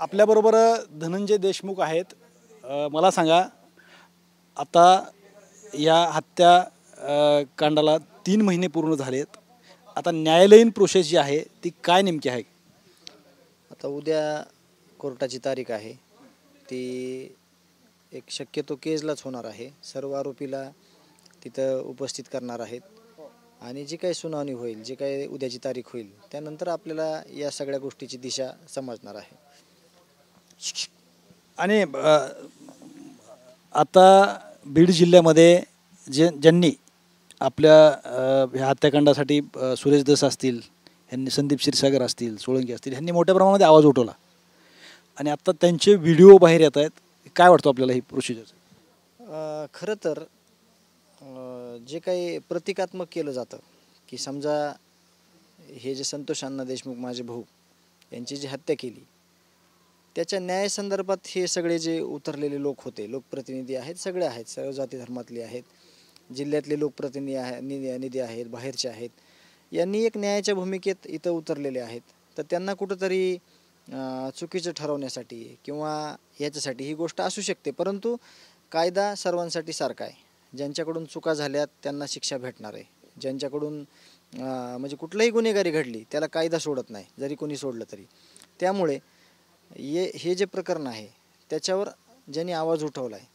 आपल्याबरोबर धनंजय देशमुख आहेत. मला सांगा, आता या हत्या कांडाला 3 महिने पूर्ण झालेत. आता न्यायालयीन प्रोसेस जी आहे ती काय नेमकी आहे? आता उद्या कोर्टाची तारीख आहे. ती एक शक्यतो केजलाच होणार आहे. सर्व आरोपीला तिथं उपस्थित करणार आहेत आणि जी काही सुनावणी होईल, जी काही उद्याची तारीख होईल, त्यानंतर आपल्याला या सगळ्या गोष्टीची दिशा समजणार आहे. आणि आता बीड जिल्ह्यामध्ये ज्यांनी आपल्या ह्या हत्याकांडासाठी सुरेश दस असतील, यांनी संदीप क्षीरसागर असतील, सोळंकी असतील, यांनी मोठ्या प्रमाणामध्ये आवाज उठवला आणि आता त्यांचे व्हिडिओ बाहेर येत आहेत. काय वाटतं आपल्याला ही प्रोसिजर? खरं तर जे काही प्रतिकात्मक केलं जातं की समजा हे जे संतोष अण्णा देशमुख माझे भाऊ यांची जी हत्या केली, त्याच्या न्यायासंदर्भात हे सगळे जे उतरलेले लोक होते, लोकप्रतिनिधी आहेत, सगळे आहेत, सर्व जाती धर्मातले आहेत, जिल्ह्यातले लोकप्रतिनिधी निधी आहेत, बाहेरचे आहेत, यांनी एक न्यायाच्या भूमिकेत इथं उतरलेले आहेत. तर त्यांना कुठंतरी चुकीचं ठरवण्यासाठी किंवा याच्यासाठी ही गोष्ट असू शकते. परंतु कायदा सर्वांसाठी सारखा आहे. ज्यांच्याकडून चुका झाल्यात त्यांना शिक्षा भेटणार आहे. ज्यांच्याकडून म्हणजे कुठलीही गुन्हेगारी घडली त्याला कायदा सोडत नाही, जरी कोणी सोडलं तरी. त्यामुळे हे जे प्रकरण आहे त्याच्यावर ज्यांनी आवाज उठवला आहे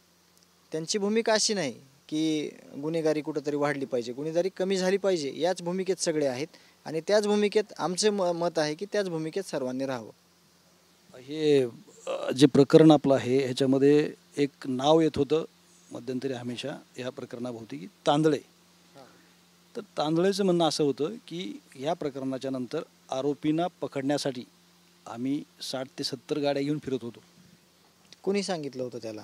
त्यांची भूमिका अशी नाही की गुन्हेगारी कुठंतरी वाढली पाहिजे, गुन्हेगारी कमी झाली पाहिजे, याच भूमिकेत सगळे आहेत आणि त्याच भूमिकेत आमचे मत आहे की त्याच भूमिकेत सर्वांनी राहावं. हे जे प्रकरण आपलं आहे ह्याच्यामध्ये एक नाव येत होतं मध्यंतरी हमेशा या प्रकरणाभोवती की तांदळे. तर तांदळेचं म्हणणं असं होतं की या प्रकरणाच्या नंतर आरोपींना पकडण्यासाठी आम्ही 60 ते 70 गाड्या घेऊन फिरत होतो. कोणी सांगितलं होतं त्याला?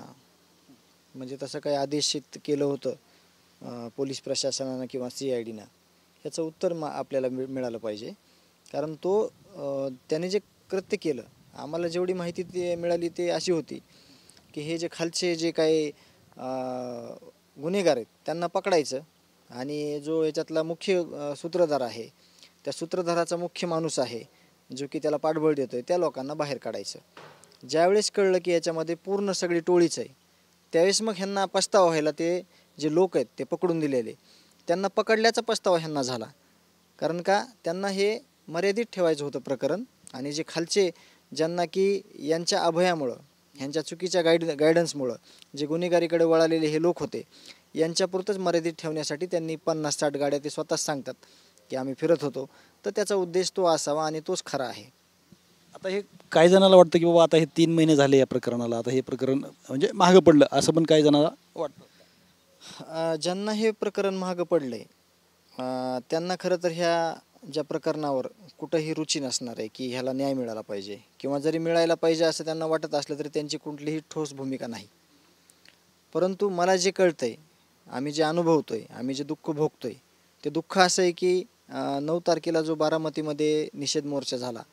म्हणजे तसं काही आदेशित केलं होतं पोलीस प्रशासनानं किंवा CIDनं? ह्याचं उत्तर आपल्याला मिळालं पाहिजे. कारण त्याने जे कृत्य केलं, आम्हाला जेवढी माहिती ते मिळाली ते अशी होती की हे जे खालचे जे काही गुन्हेगार आहेत त्यांना पकडायचं आणि जो याच्यातला मुख्य सूत्रधार आहे, त्या सूत्रधाराचा मुख्य माणूस आहे जो की त्याला पाठबळ देतोय, त्या लोकांना बाहेर काढायचं. ज्यावेळेस कळलं की याच्यामध्ये पूर्ण सगळी टोळीच आहे, त्यावेळेस मग ह्यांना पस्तावा व्हायला, ते जे लोक आहेत ते पकडून दिलेले त्यांना पकडल्याचा पस्तावा ह्यांना झाला. कारण का त्यांना हे मर्यादित ठेवायचं होतं प्रकरण आणि जे खालचे ज्यांना की यांच्या अभयामुळं, ह्यांच्या चुकीच्या गायडन्समुळं जे गुन्हेगारीकडे वळालेले हे लोक होते, यांच्यापुरतंच मर्यादित ठेवण्यासाठी त्यांनी 50-60 गाड्या, ते स्वतःच सांगतात की आम्ही फिरत होतो. तर त्याचा उद्देश तो असावा आणि तोच खरा आहे. आता हे काही जणांना वाटतं की बाबा आता हे 3 महिने झाले या प्रकरणाला, आता हे प्रकरण म्हणजे मागं पडलं असं पण काही जणांना वाटतं. ज्यांना हे प्रकरण मागं पडलंय त्यांना खरं तर ह्या ज्या प्रकरणावर कुठंही रुची नसणार आहे की ह्याला न्याय मिळाला पाहिजे, किंवा जरी मिळायला पाहिजे असं त्यांना वाटत असलं तरी त्यांची कुठलीही ठोस भूमिका नाही. परंतु मला जे कळतंय, आम्ही जे अनुभवतोय, आम्ही जे दुःख भोगतोय, ते दुःख असं आहे की 9 तारखेला जो बारामतीमध्ये निषेध मोर्चा झाला,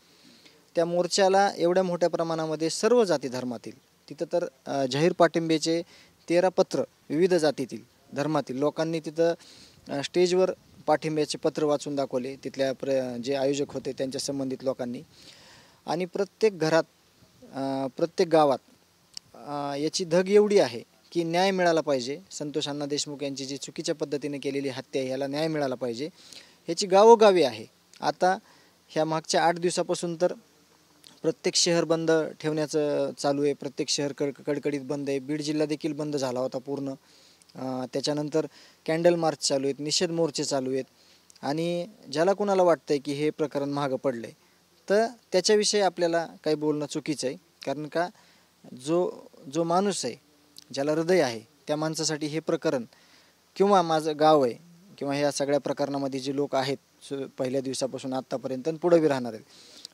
त्या मोर्चाला एवढ्या मोठ्या प्रमाणामध्ये सर्व जाती धर्मातील, तिथं तर जाहीर पाठिंब्याचे 13 पत्र विविध जातीतील धर्मातील लोकांनी तिथं स्टेजवर पाठिंब्याचे पत्र वाचून दाखवले, तिथल्या जे आयोजक होते त्यांच्या संबंधित लोकांनी. आणि प्रत्येक घरात, प्रत्येक गावात याची धग एवढी आहे की न्याय मिळाला पाहिजे. संतोष अण्णा देशमुख यांची जी चुकीच्या पद्धतीने केलेली हत्या, ह्याला न्याय मिळाला पाहिजे, ह्याची गावोगावी आहे. आता ह्या मागच्या 8 दिवसापासून तर प्रत्येक शहर बंद ठेवण्याचं चालू आहे. प्रत्येक शहर कडकडीत बंद आहे. बीड जिल्हा देखील बंद झाला होता पूर्ण. त्याच्यानंतर कॅन्डल मार्च चालू आहेत, निषेध मोर्चे चालू आहेत. आणि ज्याला कुणाला वाटतंय की हे प्रकरण मागं पडलं आहे, तर त्याच्याविषयी आपल्याला काही बोलणं चुकीचं आहे. कारण का जो माणूस आहे, ज्याला हृदय आहे, त्या माणसासाठी हे प्रकरण, किंवा माझं गाव आहे, किंवा ह्या सगळ्या प्रकरणामध्ये जे लोक आहेत पहिल्या दिवसापासून आत्तापर्यंत आणि पुढे बी राहणार आहेत,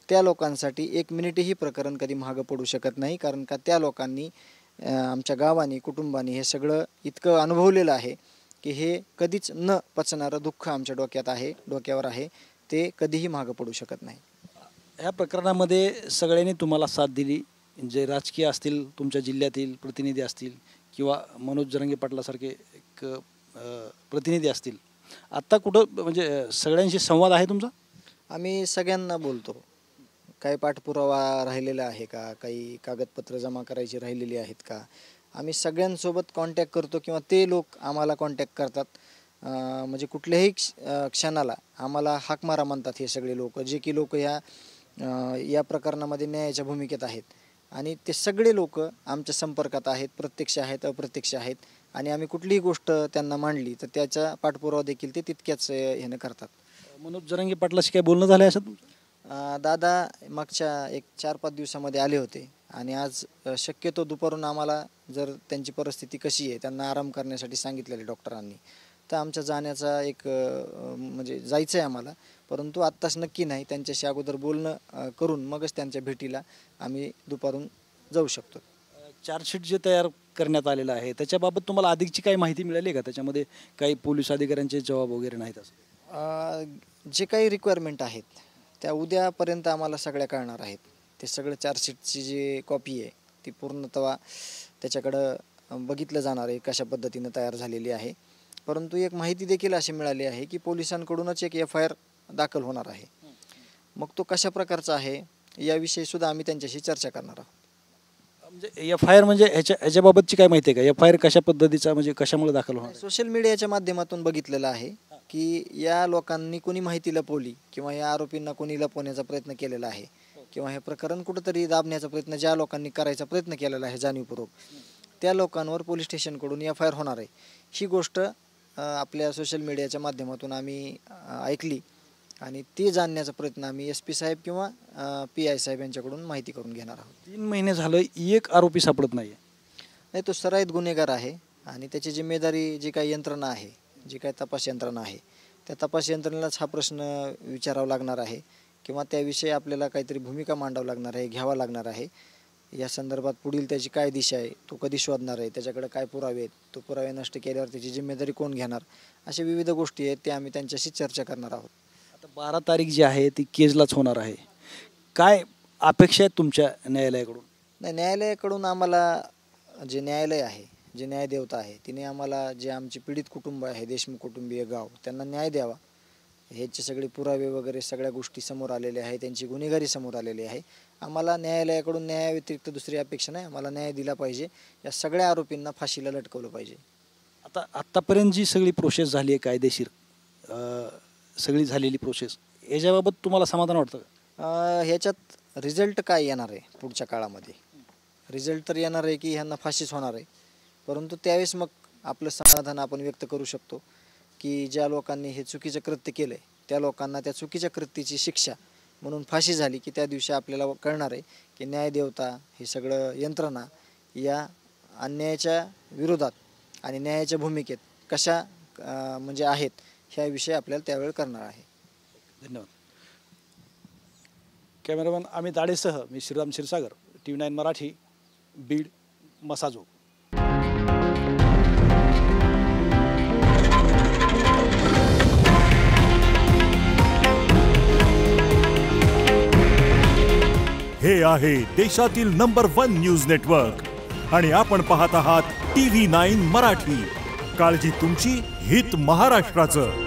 त्या लोकांसाठी 1 मिनिटही प्रकरण कधी मागं पडू शकत नाही. कारण का त्या लोकांनी, आमच्या गावानी, कुटुंबानी हे सगळं इतकं अनुभवलेलं आहे की हे कधीच न पचणारं दुःख आमच्या डोक्यावर आहे, ते कधीही मागं पडू शकत नाही. ह्या प्रकरणामध्ये सगळ्यांनी तुम्हाला साथ दिली, जे राजकीय असतील, तुमच्या जिल्ह्यातील प्रतिनिधी असतील, किंवा मनोज जरांगे पाटलासारखे एक प्रतिनिधी असतील. आत्ता कुठं म्हणजे सगळ्यांशी संवाद आहे तुमचा? आम्ही सगळ्यांना बोलतो. काही पाठपुरावा राहिलेला आहे का, काही कागदपत्र जमा करायची राहिलेली आहेत का, आम्ही सगळ्यांसोबत कॉन्टॅक्ट करतो किंवा ते लोक आम्हाला कॉन्टॅक्ट करतात. म्हणजे कुठल्याही क्षणाला आम्हाला हाक मारा म्हणतात हे सगळे लोक, जे की लोक या प्रकरणामध्ये न्यायाच्या भूमिकेत आहेत. आणि ते सगळे लोक आमच्या संपर्कात आहेत, प्रत्यक्ष आहेत, अप्रत्यक्ष आहेत. आणि आम्ही कुठलीही गोष्ट त्यांना मांडली तर त्याचा पाठपुरावा देखील ते तितक्याच ह्यानं करतात. मनोज जरांगे पाटलाशी काय बोलणं झालं असं तुमचं? दादा मागच्या एक 4-5 दिवसामध्ये आले होते आणि आज शक्यतो दुपारून आम्हाला जर त्यांची परिस्थिती कशी आहे, त्यांना आराम करण्यासाठी सांगितलेले डॉक्टरांनी, तर आमच्या जाण्याचा एक म्हणजे जायचं आहे आम्हाला, परंतु आत्ताच नक्की नाही. त्यांच्याशी अगोदर बोलणं करून मगच त्यांच्या भेटीला आम्ही दुपारून जाऊ शकतो. चार्जशीट जे तयार करण्यात आलेलं आहे त्याच्याबाबत तुम्हाला अधिकची काही माहिती मिळाली का? त्याच्यामध्ये काही पोलीस अधिकाऱ्यांचे जबाब वगैरे नाहीत असं? जे काही रिक्वायरमेंट आहेत त्या उद्यापर्यंत आम्हाला सगळ्या कळणार आहेत. ते सगळं चार्जशीटची जी कॉपी आहे ती पूर्णतः त्याच्याकडं बघितलं जाणार आहे कशा पद्धतीनं तयार झालेली आहे. परंतु एक माहिती देखील अशी मिळाली आहे की पोलिसांकडूनच एक FIR दाखल होणार आहे. मग तो कशा प्रकारचा आहे याविषयी सुद्धा आम्ही त्यांच्याशी चर्चा करणार आहोत. म्हणजे FIR म्हणजे ह्याच्याबाबतची काय माहिती आहे का? FIR कशा पद्धतीचा म्हणजे कशामुळे दाखल होणार? सोशल मीडियाच्या माध्यमातून बघितलेलं आहे की या लोकांनी कोणी माहिती लपवली किंवा या आरोपींना कोणी लपवण्याचा प्रयत्न केलेला आहे किंवा हे प्रकरण कुठंतरी दाबण्याचा प्रयत्न ज्या लोकांनी करायचा प्रयत्न केलेला आहे जाणीवपूर्वक, त्या लोकांवर पोलीस स्टेशनकडून FIR होणार आहे. ही गोष्ट आपल्या सोशल मीडियाच्या माध्यमातून आम्ही ऐकली आणि ती जाणण्याचा प्रयत्न आम्ही SP साहेब किंवा PI साहेब यांच्याकडून माहिती करून घेणार आहोत. 3 महिने झालं एक आरोपी सापडत नाही. नाही, तो सराईत गुन्हेगार आहे आणि त्याची जिम्मेदारी जी काही यंत्रणा आहे, जी काही तपास यंत्रणा आहे, त्या तपास यंत्रणेलाच हा प्रश्न विचारावा लागणार आहे किंवा त्याविषयी आपल्याला काहीतरी भूमिका मांडावं लागणार आहे, घ्यावा लागणार आहे. या संदर्भात पुढील त्याची काय दिशा आहे, तो कधी शोधणार आहे, त्याच्याकडे काय पुरावे आहेत, तो पुरावे नष्ट केल्यावर त्याची जिम्मेदारी कोण घेणार, अशा विविध गोष्टी आहेत त्या आम्ही त्यांच्याशी चर्चा करणार आहोत. आता 12 तारीख जी आहे ती केजलाच होणार आहे. काय अपेक्षा आहेत तुमच्या न्यायालयाकडून? नाही, न्यायालयाकडून आम्हाला जे न्यायालय आहे, जे न्यायदेवता आहे, तिने आम्हाला जे आमची पीडित कुटुंब आहे, देशमुख कुटुंबीय गाव, त्यांना न्याय द्यावा. ह्याचे सगळे पुरावे वगैरे सगळ्या गोष्टी समोर आलेल्या आहे, त्यांची गुन्हेगारी समोर आलेली आहे. आम्हाला न्यायालयाकडून न्यायाव्यतिरिक्त दुसरी अपेक्षा नाही. आम्हाला न्याय दिला पाहिजे. या सगळ्या आरोपींना फाशीला लटकवलं पाहिजे. आत्तापर्यंत जी सगळी प्रोसेस झाली आहे कायदेशीर, सगळी झालेली प्रोसेस, याच्याबाबत तुम्हाला समाधान वाटतं का? ह्याच्यात रिझल्ट काय येणार आहे पुढच्या काळामध्ये? रिझल्ट तर येणार आहे की ह्यांना फाशीच होणार आहे, परंतु त्यावेळेस मग आपलं समाधान आपण व्यक्त करू शकतो की ज्या लोकांनी हे चुकीचं कृत्य केलं आहे त्या लोकांना त्या चुकीच्या कृत्याची शिक्षा म्हणून फाशी झाली की त्या दिवशी आपल्याला कळणार आहे की न्यायदेवता हे सगळं यंत्रणा या अन्यायाच्या विरोधात आणि न्यायाच्या भूमिकेत कशा म्हणजे आहेत ह्याविषयी आपल्याला त्यावेळी करणार आहे. धन्यवाद. कॅमेरामॅन अमित दाडेसह मी श्रीराम क्षीरसागर, TV9 मराठी, बीड, मसाजो. हे आहे देशातील नंबर 1 न्यूज नेटवर्क आणि आपण पाहत आहात TV9 मराठी. काळजी तुमची, हित महाराष्ट्राचं.